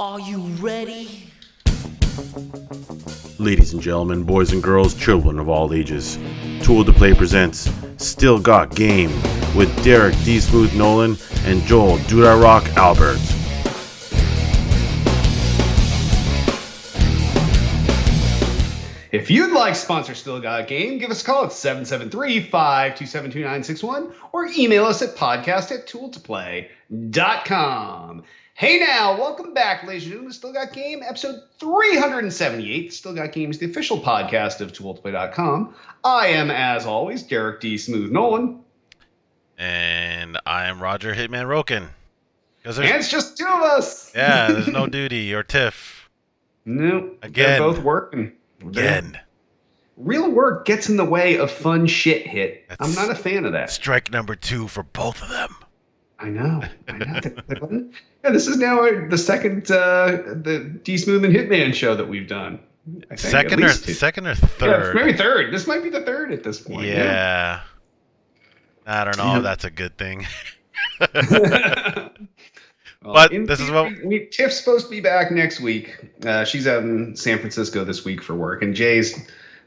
Are you ready? Ladies and gentlemen, boys and girls, children of all ages, Tool to Play presents Still Got Game with Derek DSmooth Nolan and Joel Duda Rock Albert. If you'd like to sponsor Still Got Game, give us a call at 773-527-2961 or email us at podcast@tooltoplay.com. Hey now, welcome back, ladies and gentlemen, to Still Got Game, episode 378. Still Got Game is the official podcast of tooltoplay.com. I am, as always, Derek D. Smooth Nolan. And I am Roger Hitman Roken. And it's just two of us. Yeah, there's no Duty or Tiff. No, Again. They're both working. Again. Real work gets in the way of fun shit hit. I'm not a fan of that. Strike number 2 for both of them. I know. Yeah, this is now the second the DSmooth and Hitman show that we've done. I think, second or third? Yeah, maybe third. This might be the third at this point. Yeah. I don't know if that's a good thing. Well, but this is what Tiff's supposed to be back next week. She's out in San Francisco this week for work, and Jay's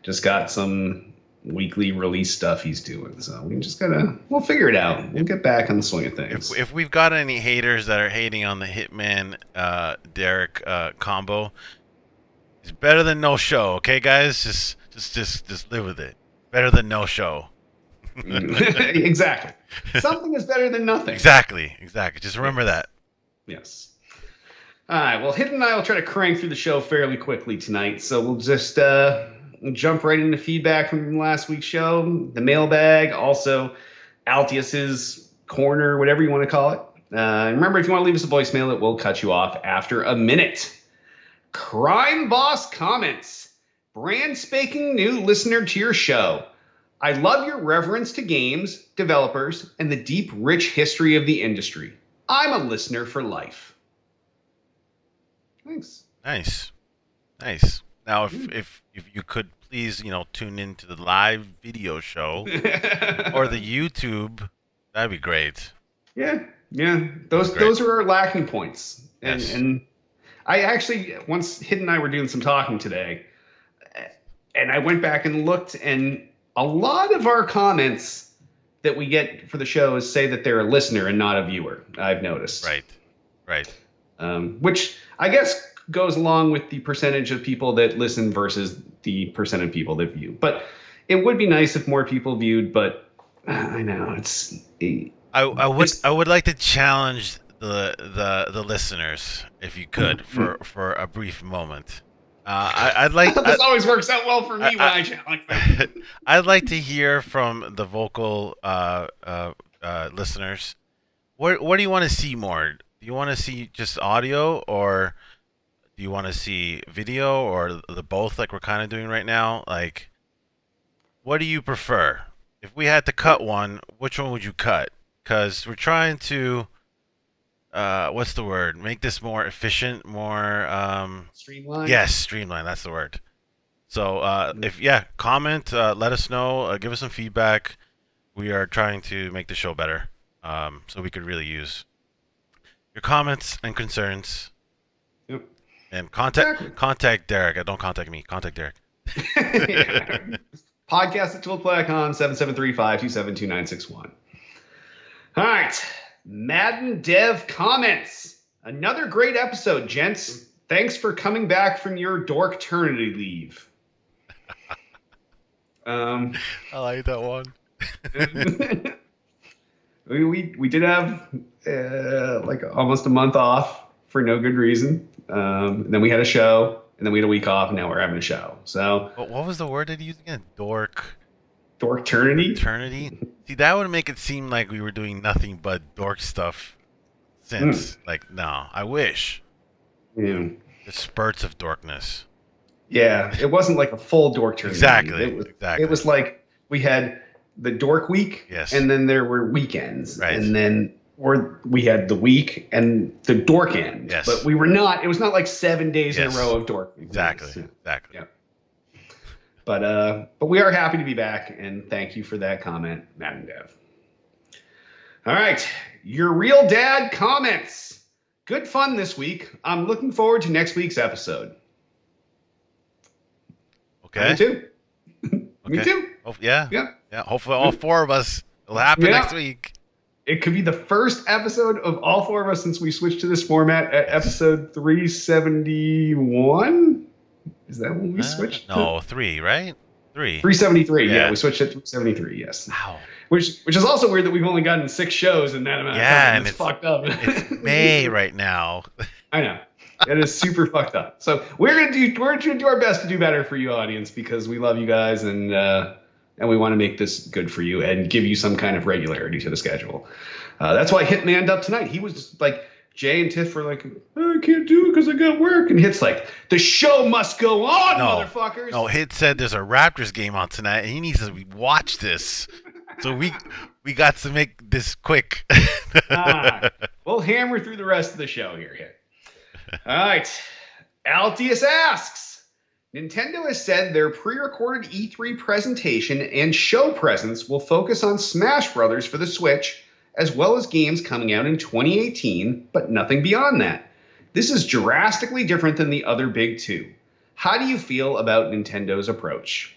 just got some weekly release stuff he's doing. So we'll figure it out. We'll get back on the swing of things. If we've got any haters that are hating on the Hitman Derek combo, it's better than no show. Okay, guys, just live with it. Better than no show. Exactly. Something is better than nothing. Exactly. Just remember that. Yes. All right. Well, Hit and I will try to crank through the show fairly quickly tonight. So we'll just jump right into feedback from last week's show, the mailbag, also Altius's corner, whatever you want to call it. Remember, if you want to leave us a voicemail, it will cut you off after a minute. Crime Boss comments. Brand spanking new listener to your show. I love your reverence to games, developers, and the deep, rich history of the industry. I'm a listener for life. Thanks. Nice. Now, if you could please, tune into the live video show or the YouTube, that'd be great. Yeah. Those are our lacking points. And I actually, once Hit and I were doing some talking today, and I went back and looked, and a lot of our comments that we get for the shows say that they're a listener and not a viewer, I've noticed. Right. Which I guess goes along with the percentage of people that listen versus the percent of people that view. But it would be nice if more people viewed, but I know it's... I would like to challenge the listeners, if you could, for a brief moment. I'd like. This always works out well for me when I challenge them. I'd like to hear from the vocal listeners. What do you want to see more? Do you want to see just audio, or do you want to see video, or the both, like we're kind of doing right now? Like, what do you prefer? If we had to cut one, which one would you cut? Because we're trying to. What's the word? Make this more efficient, more streamlined. Yes, streamlined. That's the word. So, comment, let us know, give us some feedback. We are trying to make the show better, so we could really use your comments and concerns. Yep. And contact Derek. Don't contact me. Contact Derek. Podcast@toolplay.com, 773-527-2961. All right. Madden Dev comments. Another great episode, gents. Thanks for coming back from your dorkternity leave. I like that one. we did have like almost a month off for no good reason. Then we had a show, and then we had a week off, and now we're having a show. So what was the word that you used again? Dorkternity? See, that would make it seem like we were doing nothing but dork stuff since. Like, no, I wish. Yeah. The spurts of dorkness. Yeah, it wasn't like a full dorkternity. Exactly. It was like we had the dork week, yes, and then there were weekends, right, and then we had the week and the dork end. Yes. But it was not like 7 days in a row of dork. Exactly. Yeah. But we are happy to be back, and thank you for that comment, Madden Dev. All right, your real dad comments. good fun this week. I'm looking forward to next week's episode. Okay. Me too. Me Okay. too. Yeah. Yeah. Yeah. Hopefully, all four of us will happen next week. It could be the first episode of all four of us since we switched to this format at episode 371. Is that when we switched? No, 3, right? 373. Yeah, we switched at 373. Yes. Wow. Which is also weird that we've only gotten 6 shows in that amount of time. And it's fucked up. It's May right now. I know. It is super fucked up. So we're gonna do our best to do better for you, audience, because we love you guys and we want to make this good for you and give you some kind of regularity to the schedule. That's why Hitman up tonight. He was like, Jay and Tiff were like, oh, I can't do it because I got work. And Hit's like, the show must go on, motherfuckers. No, Hit said there's a Raptors game on tonight and he needs to watch this. So we got to make this quick. We'll hammer through the rest of the show here, Hit. All right. Altius asks, Nintendo has said their pre-recorded E3 presentation and show presence will focus on Smash Bros. For the Switch, as well as games coming out in 2018, but nothing beyond that. This is drastically different than the other big two. How do you feel about Nintendo's approach?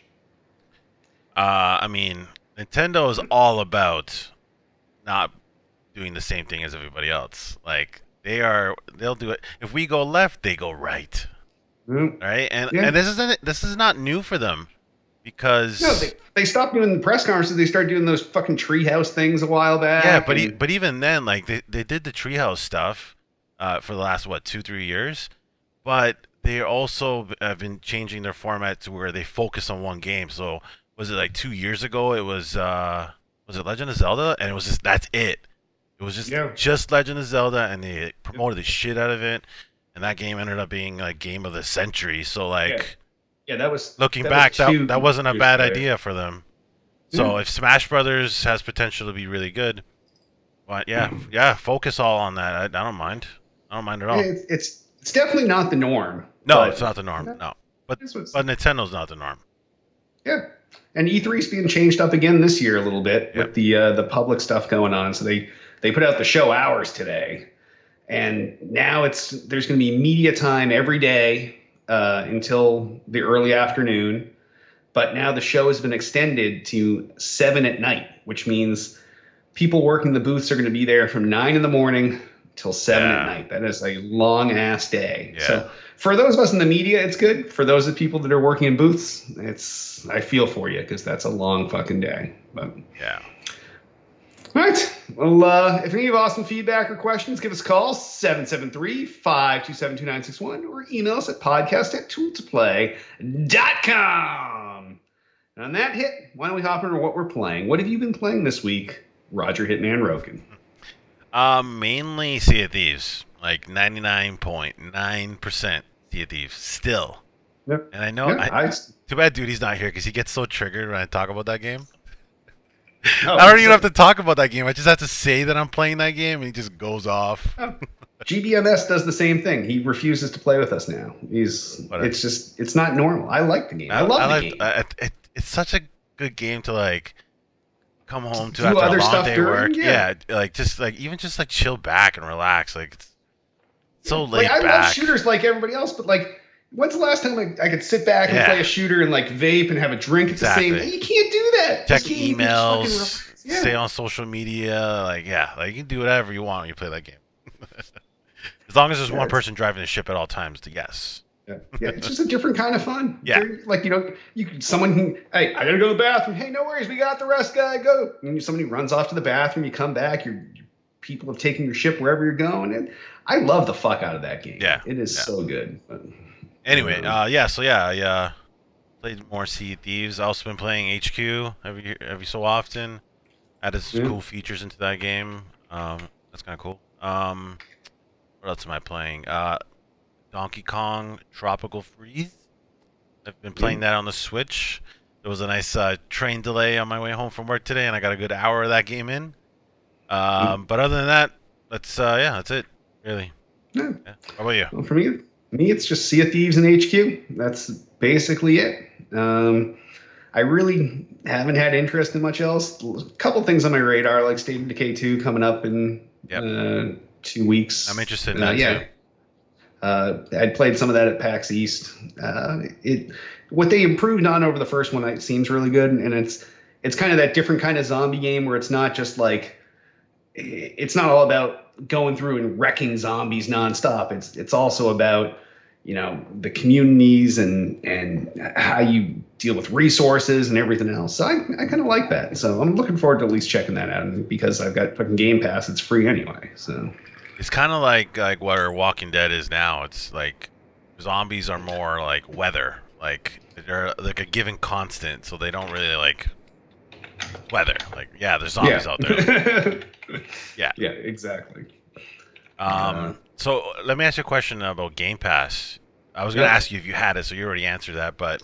I mean, Nintendo is all about not doing the same thing as everybody else. Like, they'll do it. If we go left, they go right. Right? And this is not new for them because they stopped doing the press conferences. They started doing those fucking treehouse things a while back. Yeah, but even then, like they did the treehouse stuff for the last 2-3 years, but they also have been changing their format to where they focus on one game. So was it like 2 years ago? It was it Legend of Zelda, and it was just that's it. It was just Legend of Zelda, and they promoted the shit out of it. And that game ended up being like game of the century. So like, that was looking back, that wasn't a bad idea for them. So if Smash Brothers has potential to be really good, but focus all on that. I don't mind. I don't mind at all. It's definitely not the norm. No, it's not the norm. No, but Nintendo's not the norm. Yeah, and E3 is being changed up again this year a little bit with the public stuff going on. So they put out the show hours today. And now there's going to be media time every day until the early afternoon. But now the show has been extended to 7 at night, which means people working the booths are going to be there from 9 in the morning till 7 at night. That is a long ass day. Yeah. So for those of us in the media, it's good. For those of people that are working in booths, I feel for you because that's a long fucking day. But yeah. All right. Well, if any of you have awesome feedback or questions, give us a call, 773-527-2961, or email us at podcast@tooltoplay.com. And on that hit, why don't we hop into what we're playing? What have you been playing this week, Roger Hitman Roken? Mainly Sea of Thieves, like 99.9% Sea of Thieves, still. Yep. And I know, too bad dude he's not here because he gets so triggered when I talk about that game. I don't even have to talk about that game. I just have to say that I'm playing that game, and he just goes off. GBMS does the same thing. He refuses to play with us now. It's not normal. I like the game. I love the game. It's such a good game to like come home to after a long day work. Yeah, even just chill back and relax. Like it's so laid back. I love shooters like everybody else, but like. When's the last time I could sit back and play a shooter and like vape and have a drink at the same time? You can't do that. Check emails, stay on social media. You can do whatever you want when you play that game. As long as there's one person driving the ship at all times, yes. Yeah, it's just a different kind of fun. Yeah. Someone can, hey, I gotta go to the bathroom. Hey, no worries, we got the rest, guy, go. And somebody runs off to the bathroom, you come back, your people have taken your ship wherever you're going. And I love the fuck out of that game. Yeah. It is so good. But, anyway, I played more Sea of Thieves. I've also been playing HQ every so often. Added some cool features into that game. That's kind of cool. What else am I playing? Donkey Kong Tropical Freeze. I've been playing that on the Switch. There was a nice train delay on my way home from work today, and I got a good hour of that game in. But other than that, that's it, really. Yeah. How about you? Well, for me, it's just Sea of Thieves and HQ. That's basically it. I really haven't had interest in much else. A couple things on my radar, like State of Decay 2 coming up in 2 weeks. I'm interested in that Yeah. too. I'd played some of that at PAX East. What they improved on over the first one it seems really good, and it's kind of that different kind of zombie game where it's not just like it's not all about going through and wrecking zombies nonstop. It's also about the communities and how you deal with resources and everything else. So I kind of like that. So I'm looking forward to at least checking that out. And because I've got fucking Game Pass, it's free anyway. So It's kind of like what Walking Dead is now. It's like zombies are more like weather. Like they're like a given constant, so they don't really like weather. Like yeah, there's zombies out there. Yeah. Yeah, exactly. So let me ask you a question about Game Pass. I was gonna ask you if you had it, so you already answered that. But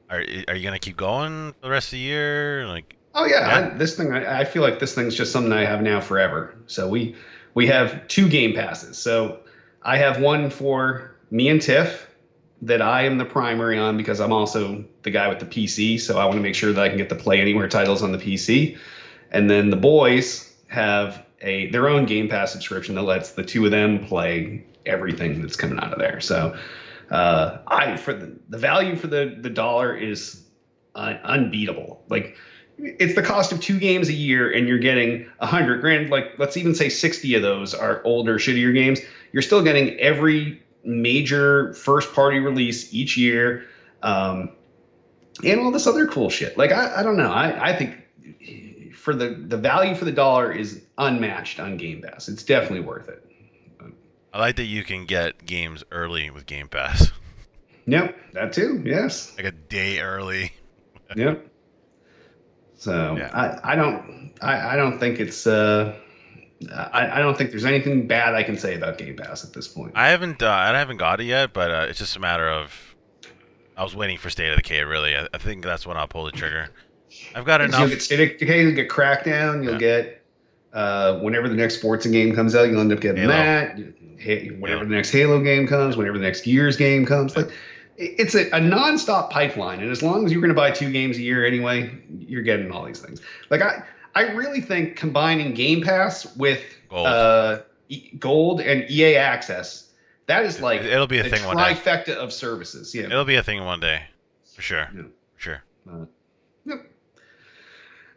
are you gonna keep going for the rest of the year? Like, oh yeah, this thing. I feel like this thing's just something I have now forever. So we have 2 Game Passes. So I have one for me and Tiff that I am the primary on because I'm also the guy with the PC. So I want to make sure that I can get the Play Anywhere titles on the PC. And then the boys have their own Game Pass subscription that lets the 2 of them play everything that's coming out of there. So for the value for the dollar is unbeatable. Like it's the cost of 2 games a year, and you're getting 100 grand. Like let's even say 60 of those are older, shittier games. You're still getting every major first party release each year, and all this other cool shit. Like I don't know. I think for the value for the dollar is unmatched on Game Pass. It's definitely worth it. I like that you can get games early with Game Pass. Yep, that too. Yes. Like a day early. Yep. So yeah. I don't think it's I don't think there's anything bad I can say about Game Pass at this point. I haven't got it yet, but it's just a matter of I was waiting for State of Decay. Really, I think that's when I'll pull the trigger. I've got enough. You'll get State of Decay, you'll get Crackdown, you'll get whenever the next sports game comes out, you'll end up getting Halo. that. Whenever the next Halo game comes, whenever the next Gears game comes, like it's a nonstop pipeline. And as long as you're going to buy 2 games a year anyway, you're getting all these things. Like I really think combining Game Pass with Gold and EA Access, that is like it'll be a thing one day. Trifecta of services. Yeah, it'll be a thing one day, for sure. Yeah. For sure. Yep.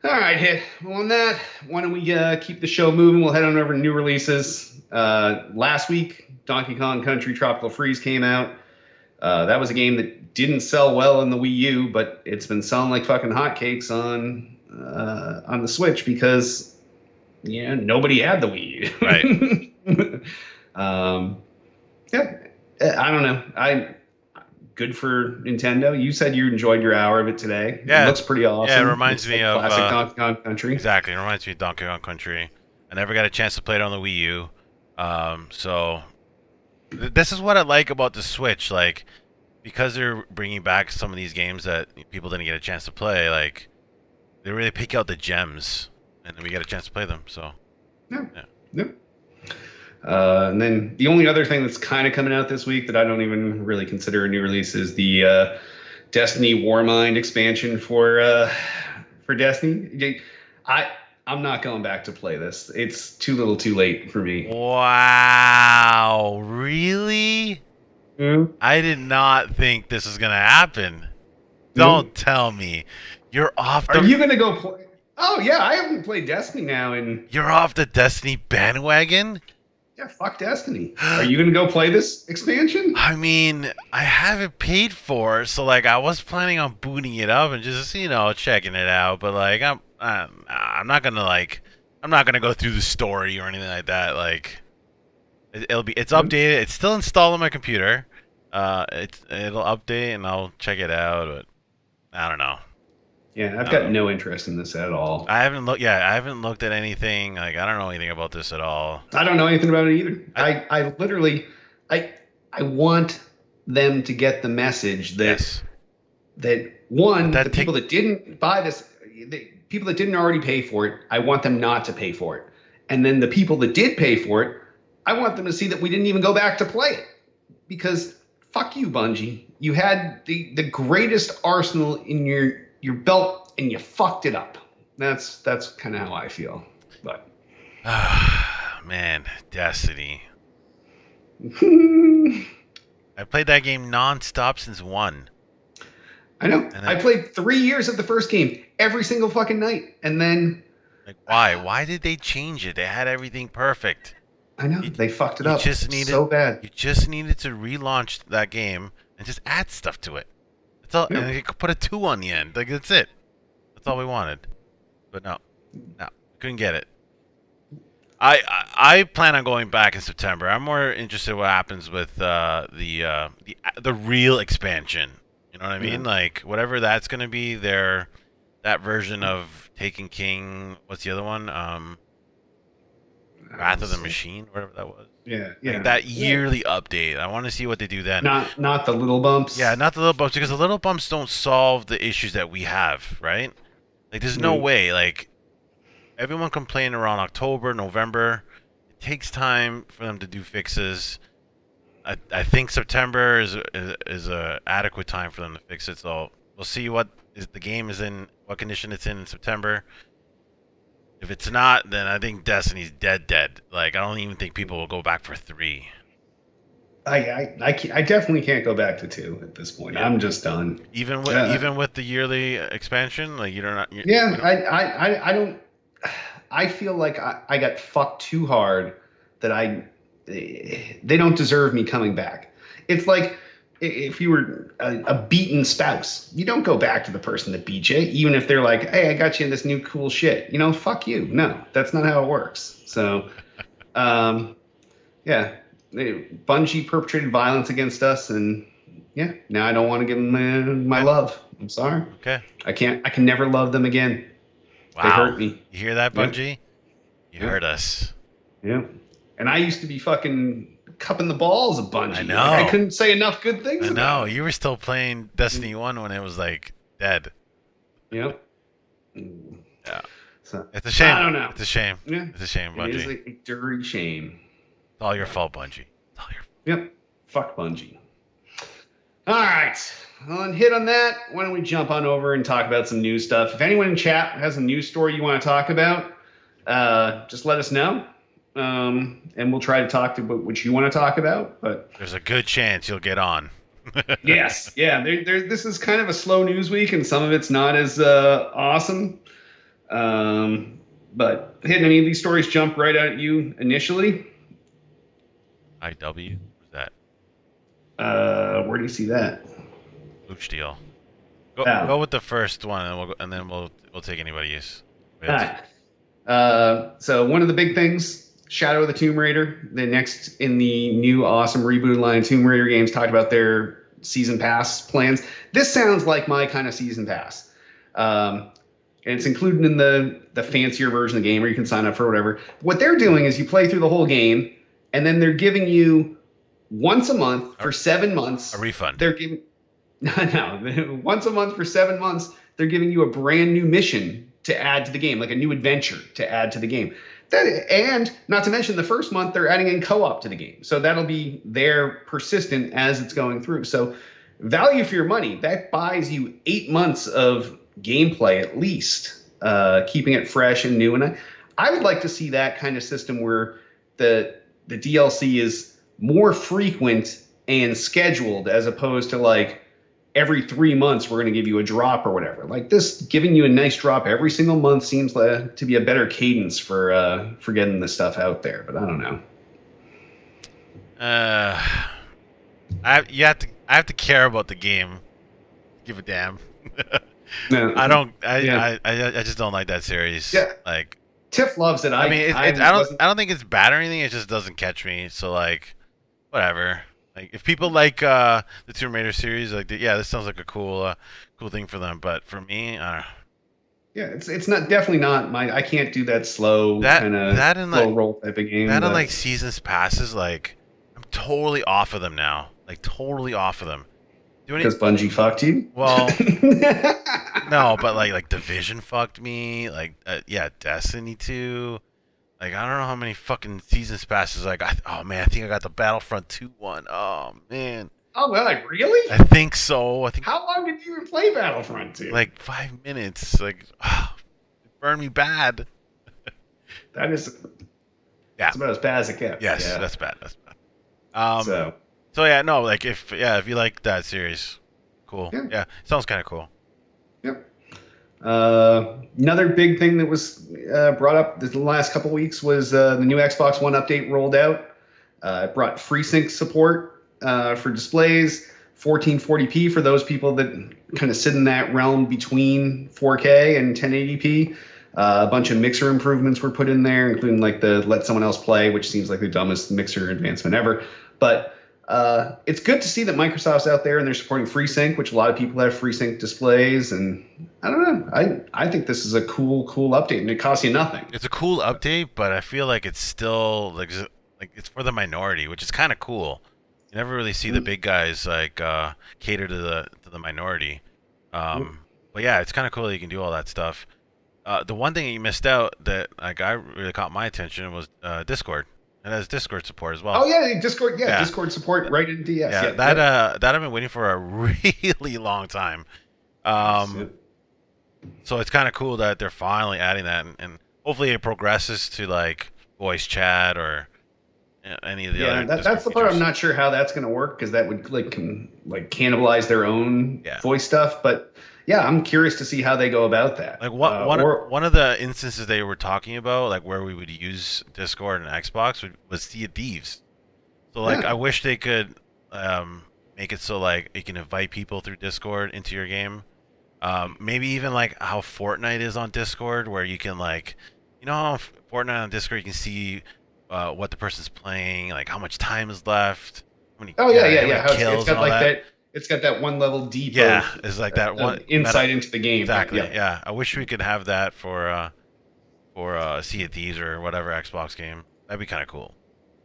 All right, hit. Well, on that, why don't we keep the show moving? We'll head on over to new releases. Last week, Donkey Kong Country Tropical Freeze came out. That was a game that didn't sell well in the Wii U, but it's been selling like fucking hotcakes on the Switch because nobody had the Wii U. Right. Yeah. I don't know. Good for Nintendo. You said you enjoyed your hour of it today. Yeah, it looks pretty awesome. Yeah, it reminds me of classic Donkey Kong Country. Exactly, it reminds me of Donkey Kong Country. I never got a chance to play it on the Wii U, so this is what I like about the Switch. Like, because they're bringing back some of these games that people didn't get a chance to play. Like, they really pick out the gems, and then we get a chance to play them. So, yeah. And then the only other thing that's kind of coming out this week that I don't even really consider a new release is the Destiny Warmind expansion for Destiny. I'm not going back to play this. It's too little too late for me. Wow. Really? Mm-hmm. I did not think this was going to happen. Don't tell me. You're off the... Are you going to go play... Oh, yeah, I haven't played Destiny now in... You're off the Destiny bandwagon? Yeah, fuck Destiny. Are you going to go play this expansion? I mean, I haven't paid for it, so, like, I was planning on booting it up and just, checking it out, but, like, I'm not going to, like... I'm not going to go through the story or anything like that, like... It's updated. It's still installed on my computer. It'll update and I'll check it out, but I don't know. Yeah, I've got no interest in this at all. I haven't looked at anything. Like, I don't know anything about this at all. I don't know anything about it either. I literally want them to get the message that the people that didn't buy this, the people that didn't already pay for it, I want them not to pay for it. And then the people that did pay for it, I want them to see that we didn't even go back to play it. Because fuck you, Bungie. You had the greatest arsenal in your belt and you fucked it up. That's kind of how I feel. But man, Destiny. I I played that game non-stop since 1. know. And I then, played 3 years of the first game every single fucking night, and then like, why? Why did they change it? They had everything perfect. I know You, they fucked it you up just needed so bad. you just needed to relaunch that game and just add stuff to it. That's all, Yeah. and you could put a 2 on the end. Like that's it. That's all we wanted. But no, we couldn't get it. I plan on going back in September. I'm more interested in what happens with the real expansion. You know what I Yeah. mean? Like whatever that's gonna be. That version of Taken King. What's the other one? Wrath of the Machine, whatever that was. Yeah, Like yeah. that Yeah. yearly update. I want to see what they do then. Not the little bumps. Yeah, not the little bumps because the little bumps don't solve the issues that we have, right? Like there's no No. way. Like everyone complaining around October, November. It takes time for them to do fixes. I think September is a adequate time for them to fix it. So we'll see what is the game is in, what condition it's in September. If it's not, then I think Destiny's dead. Like I don't even think people will go back for 3. I definitely can't go back to 2 at this point. Yeah. I'm just done. Even with the yearly expansion, like you don't. Yeah, I don't. I feel like I got fucked too hard that they don't deserve me coming back. It's like if you were a beaten spouse, you don't go back to the person that beat you, even if they're like, "Hey, I got you in this new cool shit." You know, fuck you. No, that's not how it works. So, yeah, Bungie perpetrated violence against us, and yeah, now I don't want to give them my love. I'm sorry. Okay. I can't. I can never love them again. Wow. They hurt me. You hear that, Bungie? Yep. You heard us. Yeah. And I used to be fucking cupping the balls of Bungie. I know. Like, I couldn't say enough good things. I know. about it. You were still playing Destiny 1 when it was like dead. Yep. Yeah. So It's a shame. I don't know. It's a shame. Yeah. It's a shame, It is Bungie. a dirty shame. It's all your fault, Bungie. It's all your Yep. Fuck Bungie. All right. Well, and hit on that. Why don't we jump on over and talk about some news stuff? If anyone in chat has a news story you want to talk about, just let us know. And we'll try to talk to what you want to talk about. But There's a good chance you'll get on. yes, yeah. This is kind of a slow news week, and some of it's not as awesome. But hitting any of these stories jump right at you initially? IW? What's that? Where do you see that? Blue Steel. Oh. Go with the first one, and then we'll take anybody's. All right. So one of the big things, Shadow of the Tomb Raider, the next in the new awesome rebooted line Tomb Raider games, talked about their season pass plans. This sounds like my kind of season pass. And it's included in the fancier version of the game where you can sign up for whatever. What they're doing is you play through the whole game, and then they're giving you once a month for 7 months. A refund. They're giving no, once a month for 7 months, they're giving you a brand new mission to add to the game, like a new adventure to add to the game. And not to mention the first month, they're adding in co-op to the game. So that'll be there persistent as it's going through. So value for your money, that buys you 8 months of gameplay at least, keeping it fresh and new. And I would like to see that kind of system where the DLC is more frequent and scheduled as opposed to like every 3 months we're going to give you a drop or whatever. Like this, giving you a nice drop every single month seems to be a better cadence for getting this stuff out there. But I don't know. I have to care about the game. Give a damn. No, I just don't like that series. Yeah. Like Tiff loves it. I mean, I don't think it's bad or anything. It just doesn't catch me. So like, whatever. Like if people like the Tomb Raider series, like yeah, this sounds like a cool thing for them. But for me, yeah, it's not definitely not my. I can't do that slow kind of slow like, roll type of game. That and like seasons passes, like I'm totally off of them now. Like totally off of them. Because Bungie fucked you? Well, no, but like Division fucked me. Like yeah, Destiny 2. Like I don't know how many fucking seasons passes. Like oh man, I think I got the Battlefront 2 one. Oh man. Oh well, like really? I think so. I think. How long did you even play Battlefront 2? Like 5 minutes. Like it burned me bad. That is. Yeah. It's about as bad as it gets. Yes, Yeah. that's bad. That's bad. Um. So So yeah, no, like if you like that series, cool. yeah. Yeah, sounds kind of cool. Yep. Another big thing that was brought up the last couple weeks was the new Xbox One update rolled out. It brought FreeSync support for displays, 1440p for those people that kind of sit in that realm between 4K and 1080p. A bunch of mixer improvements were put in there, including like the let someone else play, which seems like the dumbest mixer advancement ever. But it's good to see that Microsoft's out there and they're supporting FreeSync, which a lot of people have FreeSync displays. And I don't know. I think this is a cool update, and it costs you nothing. It's a cool update, but I feel like it's still like it's for the minority, which is kind of cool. You never really see the big guys like cater to the minority. But yeah, it's kind of cool that you can do all that stuff. The one thing you missed out that like I really caught my attention was Discord. It has Discord support as well. Oh yeah, Discord. Yeah, Discord support right in DS. Yeah, that I've been waiting for a really long time. So it's kind of cool that they're finally adding that, and hopefully it progresses to like voice chat or any of the other. That's the part I'm not sure how that's going to work, because that would like cannibalize their own voice stuff. But yeah, I'm curious to see how they go about that. Like one of the instances they were talking about, like where we would use Discord and Xbox, was Sea of Thieves. So like I wish they could make it so like you can invite people through Discord into your game. Maybe even like how Fortnite is on Discord, where you can like, you know, how Fortnite on Discord you can see what the person's playing, like how much time is left. How many, how kills it's got and all like that. It's got that one level deep. Yeah, it's like that one insight into the game. Exactly. Yeah, I wish we could have that for Sea of Thieves or whatever Xbox game. That'd be kind of cool.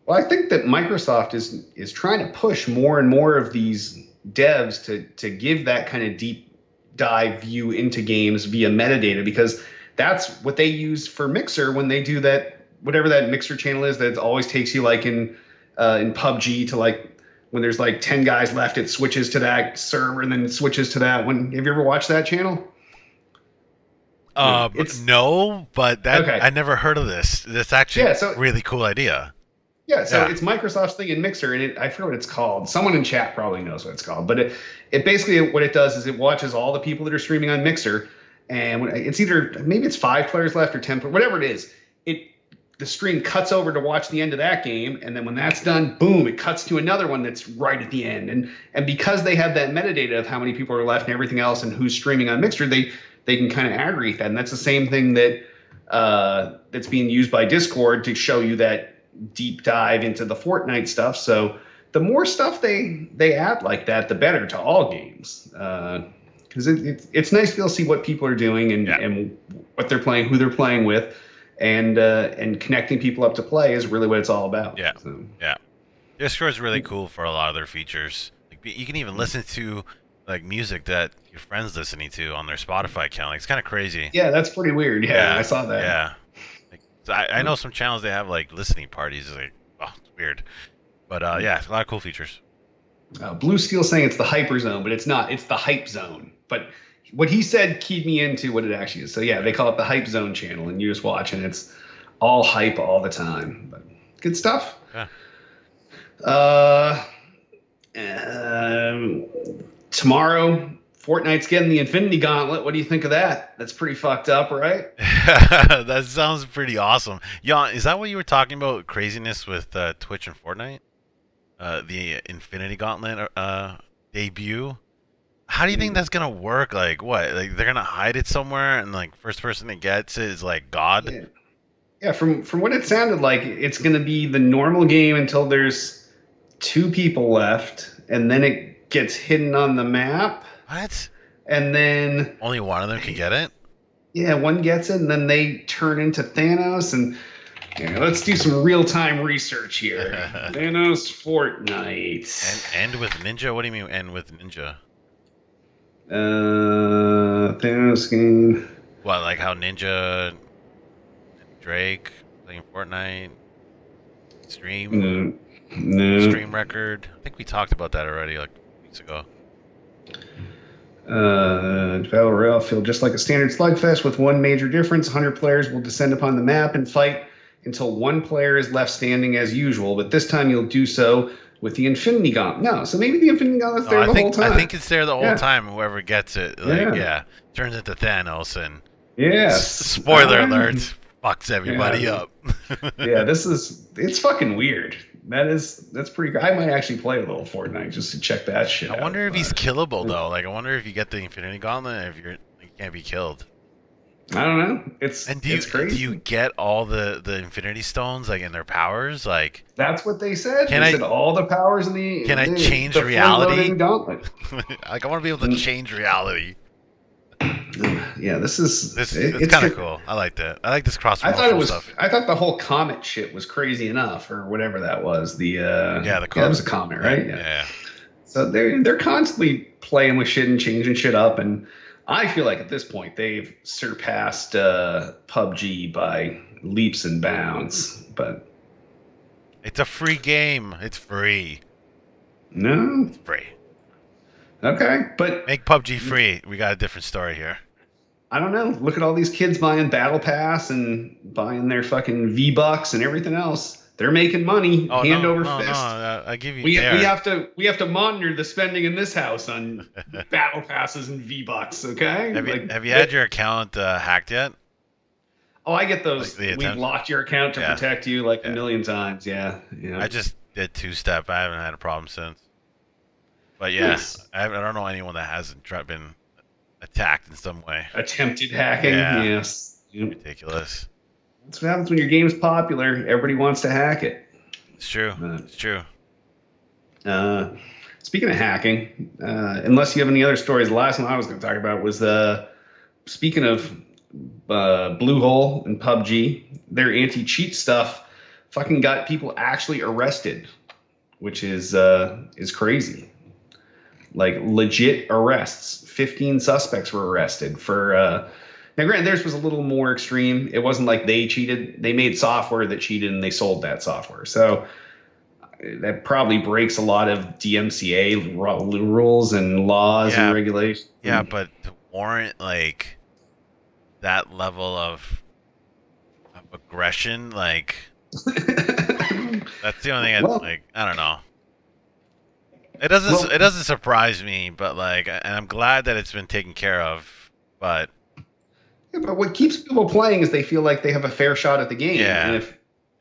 Well, I think that Microsoft is trying to push more and more of these devs to give that kind of deep dive view into games via metadata, because that's what they use for Mixer when they do that, whatever that Mixer channel is that always takes you like in PUBG to like when there's like 10 guys left, it switches to that server and then it switches to that one. Have you ever watched that channel? No, but I never heard of this. That's actually a really cool idea. Yeah, so it's Microsoft's thing in Mixer, and I forget what it's called. Someone in chat probably knows what it's called. But it basically, what it does is it watches all the people that are streaming on Mixer, and when it's either, maybe it's 5 players left or 10, whatever it is, the stream cuts over to watch the end of that game, and then when that's done, boom, it cuts to another one that's right at the end. And because they have that metadata of how many people are left and everything else and who's streaming on Mixer, they can kind of aggregate that. And that's the same thing that that's being used by Discord to show you that deep dive into the Fortnite stuff. So the more stuff they add like that, the better to all games. Because it's nice to be able to see what people are doing and what they're playing, who they're playing with, and connecting people up to play is really what it's all about. Yeah, yeah. Discord's really cool for a lot of their features. Like you can even listen to like music that your friend's listening to on their Spotify account. Like, it's kind of crazy. Yeah, that's pretty weird. Yeah, I saw that. Yeah. So I know some channels they have like listening parties. It's like, oh, it's weird, but yeah, it's a lot of cool features. Blue Steel saying it's the hyper zone, but it's not. It's the hype zone. But what he said keyed me into what it actually is. So yeah, they call it the hype zone channel, and you just watch, and it's all hype all the time. But good stuff. Yeah. Tomorrow, Fortnite's getting the Infinity Gauntlet. What do you think of that? That's pretty fucked up, right? That sounds pretty awesome. Jan, is that what you were talking about? Craziness with Twitch and Fortnite? The Infinity Gauntlet debut? How do you think that's gonna work? Like, what? Like, they're gonna hide it somewhere, and like first person that gets it is like God? Yeah. From what it sounded like, it's gonna be the normal game until there's 2 people left, and then it gets hidden on the map. What? And then only one of them can get it? Yeah, one gets it, and then they turn into Thanos. And let's do some real-time research here. Thanos Fortnite. And with Ninja? What do you mean, and with Ninja? Thanos game. What, like how Ninja and Drake playing Fortnite? Stream? No. Stream record? I think we talked about that already like weeks ago. Battle Royale feel just like a standard slugfest with one major difference. 100 players will descend upon the map and fight until one player is left standing as usual, but this time you'll do so with the Infinity Gauntlet. No, so maybe the Infinity Gauntlet's No, there the whole time. I think it's there the whole Yeah, time. Whoever gets it, like, yeah, yeah, turns into Thanos and yes. spoiler alert, fucks everybody Yeah, up. yeah. It's fucking weird. That's pretty. I might actually play a little Fortnite just to check that shit I out. wonder if he's But killable though. Like, I wonder if you get the Infinity Gauntlet, if you can't be killed. I don't know. It's And it's do you crazy. get all the Infinity Stones like in their powers? Like, That's what they said. can They I said all the powers in the can I change the fully reality? loaded gauntlet. Like, I want to be able to change reality. Yeah, this is It's kind of cool. I like that. I like this cross I thought it promotional was. stuff. I thought the whole comet shit was crazy enough, or whatever that was. Yeah, the That was a comet. comet, Yeah, right? yeah. So they're constantly playing with shit and changing shit up, and I feel like at this point they've surpassed PUBG by leaps and bounds. But It's a free game. It's free. no, It's free. okay, but Make PUBG free. We got a different story here. I don't know. Look at all these kids buying Battle Pass and buying their fucking V-Bucks and everything else. They're making money Oh hand no, over no, fist. no! I give you. We they are. have to monitor the spending in this house on battle passes and V-Bucks, okay? Have you had your account hacked yet? Oh, I get those. Like the We've attempts? locked your account to Yeah. protect you like a Yeah. million times. Yeah, yeah. I just did two-step. I haven't had a problem since. But yeah, Nice. I don't know anyone that hasn't been attacked in some way. Attempted hacking. Yeah. Yes. Yep. Ridiculous. That's what happens when your game's popular. Everybody wants to hack it. It's true. Uh, It's true. Speaking of hacking, unless you have any other stories, the last one I was going to talk about was speaking of Bluehole and PUBG, their anti-cheat stuff fucking got people actually arrested, which is crazy. Like legit arrests. 15 suspects were arrested for. Now, granted, theirs was a little more extreme. It wasn't like they cheated. They made software that cheated and they sold that software. So that probably breaks a lot of DMCA rules and laws Yeah. and regulations. Yeah, but to warrant like that level of aggression, like that's the only thing. Well- I don't know. It Well- doesn't surprise me, but like, and I'm glad that it's been taken care of. But Yeah, but what keeps people playing is they feel like they have a fair shot at the game. Yeah.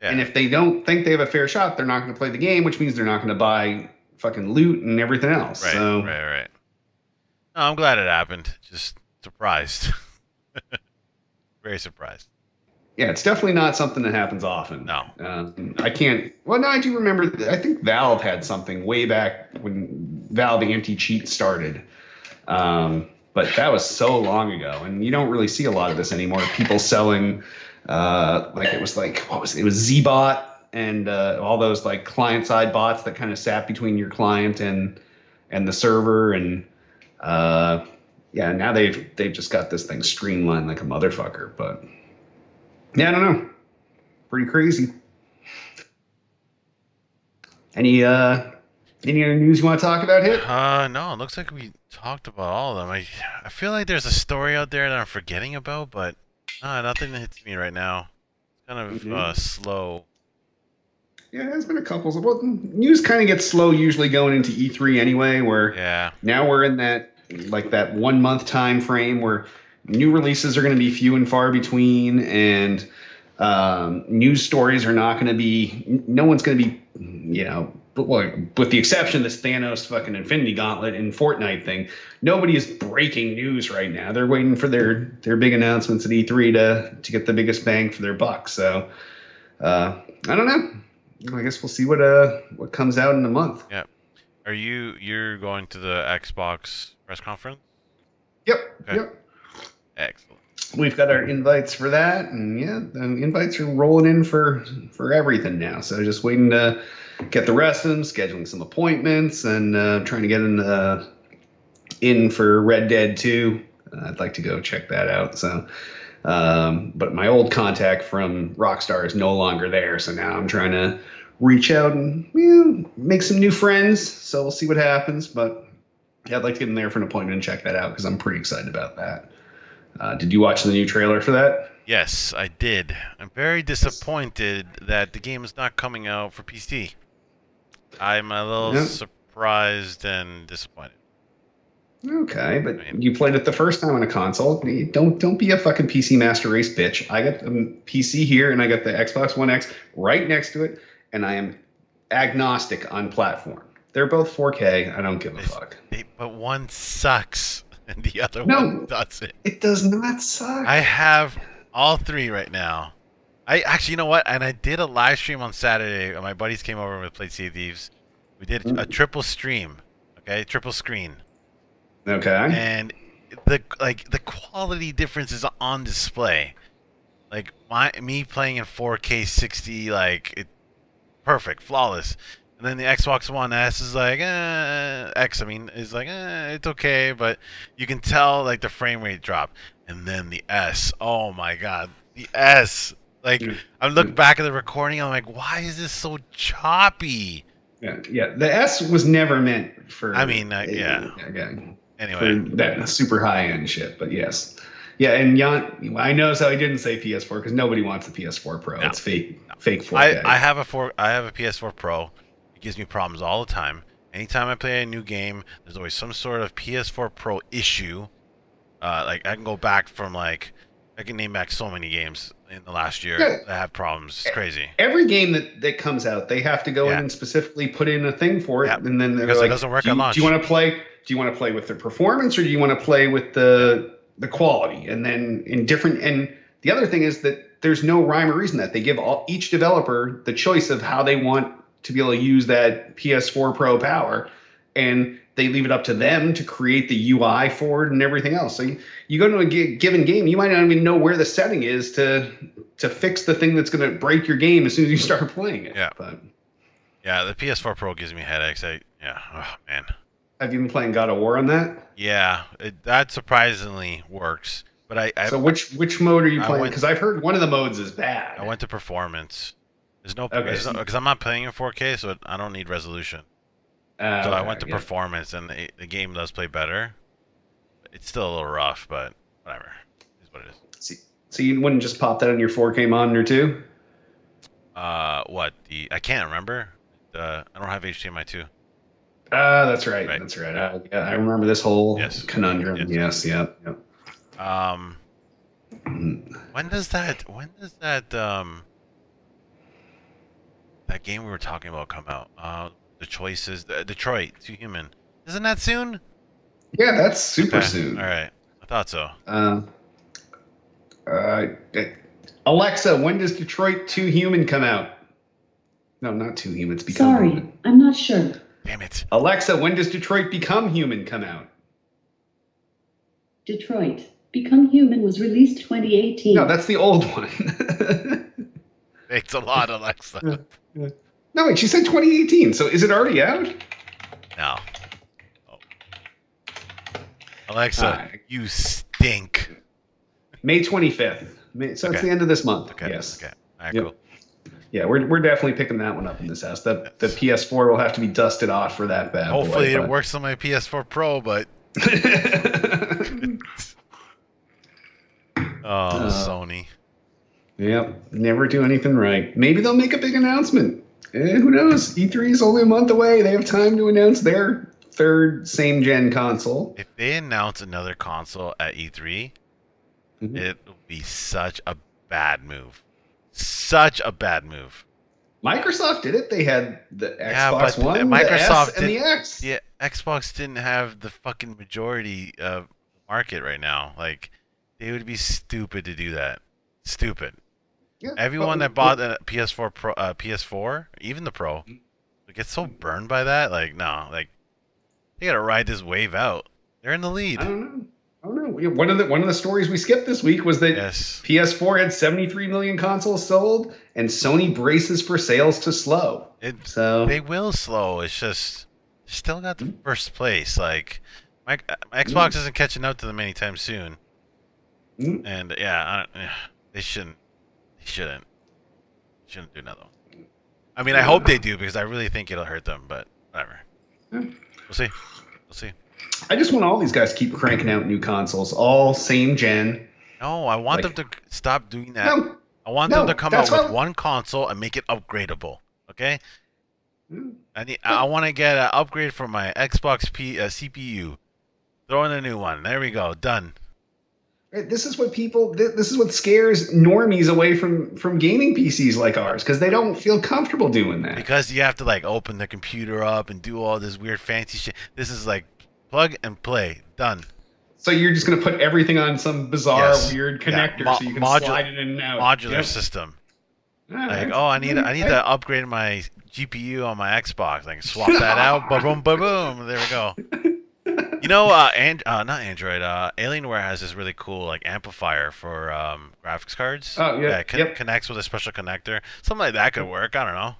And if they don't think they have a fair shot, they're not going to play the game, which means they're not going to buy fucking loot and everything else. right, So right. No, I'm glad it happened. Just surprised. Very surprised. yeah, it's definitely not something that happens often. No. I can't. Well, no, I do remember. I think Valve had something way back when Valve anti-cheat started. But that was so long ago, and you don't really see a lot of this anymore. People selling, it was Zbot and all those like client-side bots that kind of sat between your client and the server, and now they've just got this thing streamlined like a motherfucker. But yeah, I don't know, pretty crazy. Any other news you want to talk about, Hit? No, it looks like we talked about all of them. I feel like there's a story out there that I'm forgetting about, but nothing that hits me right now. It's kind of slow. Yeah, there's been a couple. Well, news kind of gets slow usually going into E3 anyway, where Yeah. now we're in that 1 month time frame where new releases are going to be few and far between, and news stories are not going to be. No one's going to be, but with the exception of this Thanos fucking Infinity Gauntlet and Fortnite thing, nobody is breaking news right now. They're waiting for their big announcements at E3 to get the biggest bang for their buck. So I don't know. I guess we'll see what comes out in a month. Yeah. Are you're going to the Xbox press conference? Yep. Okay. Yep. Excellent. We've got our invites for that, and yeah, the invites are rolling in for everything now. So just waiting to get the rest of them, scheduling some appointments, and trying to get in for Red Dead 2. I'd like to go check that out. So, but my old contact from Rockstar is no longer there, so now I'm trying to reach out and make some new friends. So we'll see what happens. But yeah, I'd like to get in there for an appointment and check that out because I'm pretty excited about that. Did you watch the new trailer for that? Yes, I did. I'm very Yes. disappointed that the game is not coming out for PC. I'm a little Yeah. surprised and disappointed. Okay, I but mean, you played it the first time on a console. Don't be a fucking PC Master Race bitch. I got a PC here, and I got the Xbox One X right next to it, and I am agnostic on platform. They're both 4K. I don't give a fuck. but one sucks and the other one No, doesn't. it does not suck. I have all three right now. I actually, you know what? And I did a live stream on Saturday. My buddies came over and we played Sea of Thieves. We did a triple stream, okay, triple screen, Okay. and the quality difference is on display. Like me playing in 4K 60, like it perfect, flawless. And then the Xbox One S is like, X, I mean, is like, it's okay, but you can tell like the frame rate drop. And then the S, oh my god, the S. Like, I look back at the recording, I'm like, why is this so choppy? Yeah, yeah. The S was never meant for. I mean, yeah. Again, Anyway, for that super high end shit. But yes, yeah. And Jan, I noticed how I didn't say PS4 because nobody wants the PS4 Pro. no. It's fake 4K. I have a PS4 Pro. It gives me problems all the time. Anytime I play a new game, there's always some sort of PS4 Pro issue. Like I can go back from like I can name back so many games in the last year Yeah. that have problems. It's crazy. Every game that comes out, they have to go in Yeah. and specifically put in a thing for it, Yeah. and then they're Because it like, doesn't work do at you, launch. do you want to play? Do you want to play with the performance, or do you want to play with the quality? And then in different. And the other thing is that there's no rhyme or reason that they give each developer the choice of how they want to be able to use that PS4 Pro power, and they leave it up to them to create the UI for it and everything else. So you go to a given game, you might not even know where the setting is to fix the thing that's going to break your game as soon as you start playing it. Yeah. But Yeah, the PS4 Pro gives me headaches. Oh man. have you been playing God of War on that? Yeah, that surprisingly works. But So which mode are you I playing? went- Because I've heard one of the modes is bad. I went to performance. There's no Okay, because I'm not playing in 4K, so I don't need resolution. So I went to performance, and the game does play better. It's still a little rough, but whatever. It is what it is. So you wouldn't just pop that on your 4K monitor too? What I can't remember. I don't have HDMI 2. That's right. Right. That's right. Yeah, I remember this whole Yes. conundrum. Yes. Yep. When does that that game we were talking about come out? The choices, Detroit, Too Human. Isn't that soon? Yeah, that's super Okay. soon. All right, I thought so. Uh, Alexa, when does Detroit 2 Human come out? No, not 2 Humans. Become Sorry, Human. I'm not sure. Damn it. Alexa, when does Detroit Become Human come out? Detroit. Become Human was released 2018. No, that's the old one. Thanks a lot, Alexa. No, wait, she said 2018. So is it already out? No. Oh. Alexa, Alright. you stink. May 25th. So it's Okay. the end of this month. Okay. Yes. Okay. All right. Yep. Cool. Yeah, we're definitely picking that one up in this house. The PS4 will have to be dusted off for that bad Hopefully boy. it works on my PS4 Pro, but Sony. Yep, never do anything right. Maybe they'll make a big announcement. Who knows? E3 is only a month away. They have time to announce their third same gen console. If they announce another console at E3, it will be such a bad move. Such a bad move. Microsoft did it. They had the Yeah, Xbox but One, Microsoft the S, and the X. Yeah, Xbox didn't have the fucking majority of the market right now. Like, they would be stupid to do that. Stupid. Yeah, Everyone that bought a PS4 Pro, PS4, even the Pro, gets so burned by that. Like, no, like they gotta ride this wave out. They're in the lead. I don't know. Yeah, one of the stories we skipped this week was that Yes. PS4 had 73 million consoles sold, and Sony braces for sales to slow. So They will slow. It's just still got the first place. Like, my Xbox isn't catching up to them anytime soon. And yeah, they shouldn't. They shouldn't do another one. I mean, I hope they do because I really think it'll hurt them. But whatever. We'll see. We'll see. I just want all these guys to keep cranking out new consoles, all same gen. No, I want Like- them to stop doing that. No. I want No, them to come that's out with what- one console and make it upgradable. Okay? Mm. I want to get an upgrade for my Xbox CPU. Throw in a new one. There we go. Done. This is what this is what scares normies away from gaming PCs like ours, because they don't feel comfortable doing that. Because you have to like open the computer up and do all this weird fancy shit. This is like plug and play. Done. So you're just going to put everything on some bizarre, Yes. weird Yeah. connector so you can slide it in and out. Modular Yep. system. All Like, right. oh, I need to upgrade my GPU on my Xbox. I can swap that out. Boom, boom, boom. There we go. You know, not Android. Alienware has this really cool like amplifier for graphics cards. Oh, yeah. It Yep. connects with a special connector. Something like that could work. I don't know.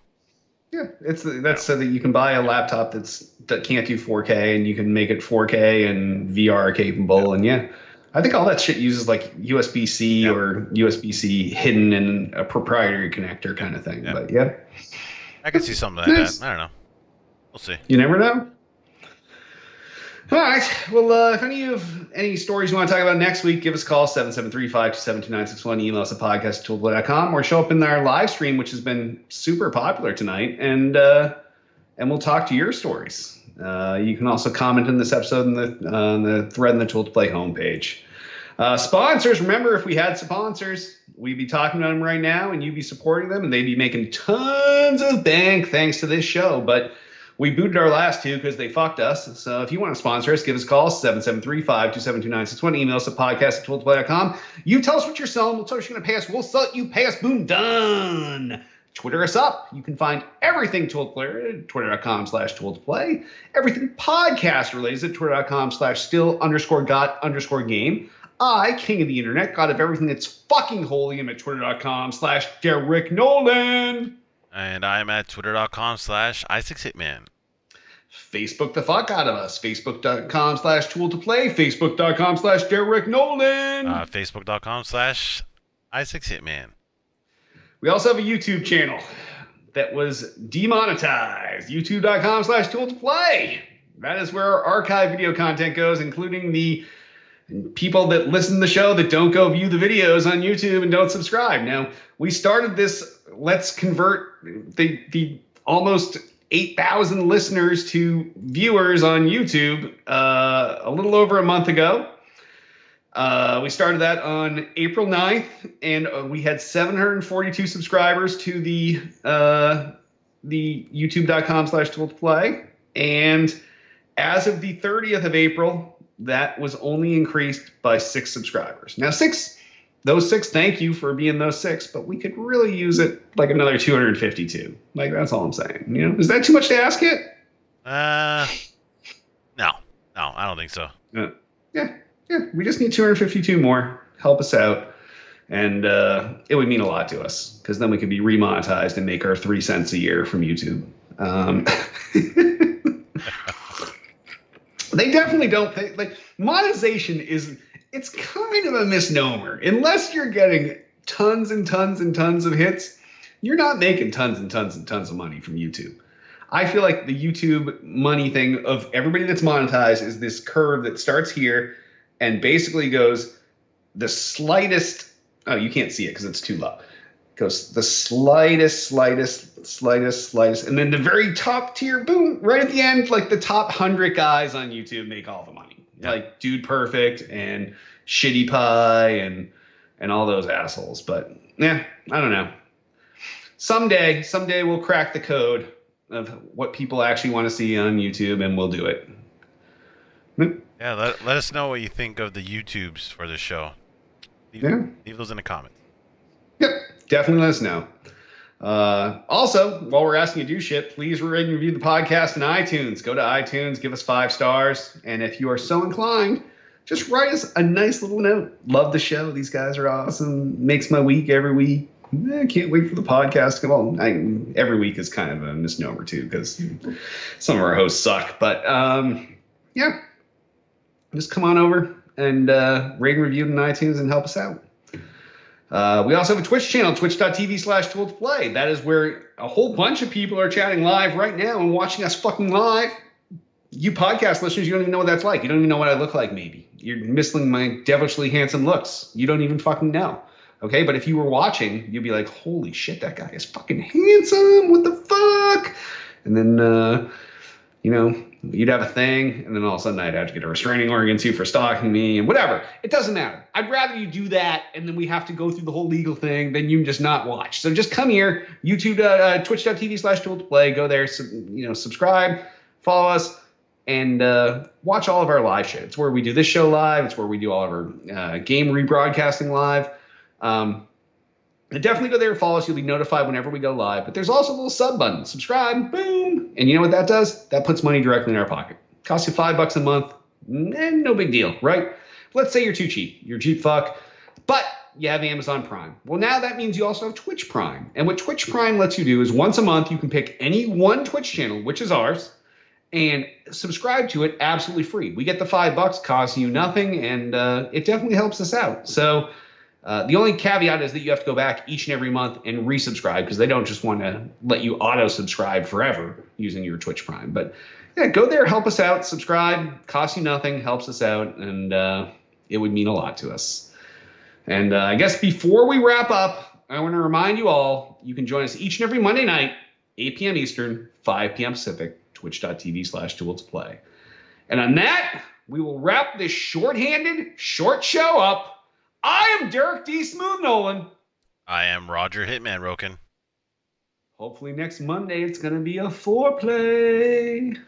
Yeah, that's so that you can buy a laptop that can't do 4K and you can make it 4K and VR capable. And yeah, I think all that shit uses like USB-C or USB-C hidden in a proprietary connector kind of thing. Yeah. But yeah, I could see something like Nice. that. I don't know. We'll see. you never know. All right. Well, if any stories you want to talk about next week, give us a call, 773-527-2961. Email us at podcast@toolplay.com, or show up in our live stream, which has been super popular tonight, and we'll talk to your stories. You can also comment in this episode in the thread in the Tool to Play homepage. Sponsors, remember, if we had sponsors, we'd be talking about them right now, and you'd be supporting them, and they'd be making tons of bank thanks to this show. But we booted our last two because they fucked us. So if you want to sponsor us, give us a call, 773-527-2961. Email us at podcast@tooltoplay.com. You tell us what you're selling. We'll tell you what you're going to pay us. We'll sell it. You pay us. Boom. Done. Twitter us up. You can find everything Tool to Play at twitter.com/tool-to-play. Everything podcast related at twitter.com/still_got_game. I, king of the internet, god of everything that's fucking holy, am at twitter.com/Derek Nolan. And I'm at twitter.com/IsaacsHitman. Facebook the fuck out of us. Facebook.com/tool-to-play. Facebook.com/Derek Nolan. Facebook.com/IsaacsHitman. We also have a YouTube channel that was demonetized. YouTube.com/tool-to-play. That is where our archive video content goes, including the people that listen to the show that don't go view the videos on YouTube and don't subscribe. Now, we started this, let's convert the almost 8,000 listeners to viewers on YouTube a little over a month ago. We started that on April 9th, and we had 742 subscribers to the youtube.com/tool-to-play. And as of the 30th of April, that was only increased by 6 subscribers. Now, those 6, thank you for being those 6, but we could really use it like another 252. Like, that's all I'm saying. You know, is that too much to ask it? No, I don't think so. Yeah, we just need 252 more. Help us out. And it would mean a lot to us, because then we could be remonetized and make our 3 cents a year from YouTube. They definitely don't pay. Like, monetization it's kind of a misnomer. Unless you're getting tons and tons and tons of hits, you're not making tons and tons and tons of money from YouTube. I feel like the YouTube money thing of everybody that's monetized is this curve that starts here and basically goes the slightest. Oh, you can't see it because it's too low. Goes the slightest, and then the very top tier, boom, right at the end, like the top 100 guys on YouTube make all the money. Yeah. Like Dude Perfect and Shitty Pie and all those assholes. But yeah, I don't know. Someday we'll crack the code of what people actually want to see on YouTube, and we'll do it. Yeah, let us know what you think of the YouTubes for this show. Leave those in the comments. Yep, definitely let us know. Also, while we're asking you to do shit, please rate and review the podcast in iTunes. Go to iTunes, give us 5 stars, and if you are so inclined, just write us a nice little note. Love the show. These guys are awesome. Makes my week every week. I can't wait for the podcast to come on. Every week is kind of a misnomer, too, because some of our hosts suck. But, yeah, just come on over and rate and review in iTunes and help us out. We also have a Twitch channel, twitch.tv/tool-to-play. That is where a whole bunch of people are chatting live right now and watching us fucking live. you podcast listeners, you don't even know what that's like. You don't even know what I look like, maybe. You're missing my devilishly handsome looks. You don't even fucking know. Okay, but if you were watching, you'd be like, holy shit, that guy is fucking handsome. What the fuck? And then, you'd have a thing, and then all of a sudden I'd have to get a restraining order against you for stalking me and whatever. It doesn't matter. I'd rather you do that, and then we have to go through the whole legal thing than you just not watch. So just come here, YouTube, twitch.tv/tooltoplay. Go there, subscribe, follow us, and watch all of our live shit. It's where we do this show live. It's where we do all of our game rebroadcasting live. Definitely go there and follow us. You'll be notified whenever we go live. But there's also a little sub button. Subscribe. Boom. And you know what that does? That puts money directly in our pocket. Costs you $5 a month. No big deal, right? Let's say you're too cheap. You're a cheap fuck. But you have Amazon Prime. Well, now that means you also have Twitch Prime. And what Twitch Prime lets you do is once a month, you can pick any one Twitch channel, which is ours, and subscribe to it absolutely free. We get the $5, costs you nothing, and it definitely helps us out. So the only caveat is that you have to go back each and every month and resubscribe because they don't just want to let you auto-subscribe forever using your Twitch Prime. But yeah, go there, help us out, subscribe, costs you nothing, helps us out, and it would mean a lot to us. And I guess before we wrap up, I want to remind you all, you can join us each and every Monday night, 8 p.m. Eastern, 5 p.m. Pacific, twitch.tv/tooltoplay. And on that, we will wrap this short-handed, short show up. I am Derek DSmooth Nolan. I am Roger Hitman Roken. Hopefully next Monday it's going to be a foreplay.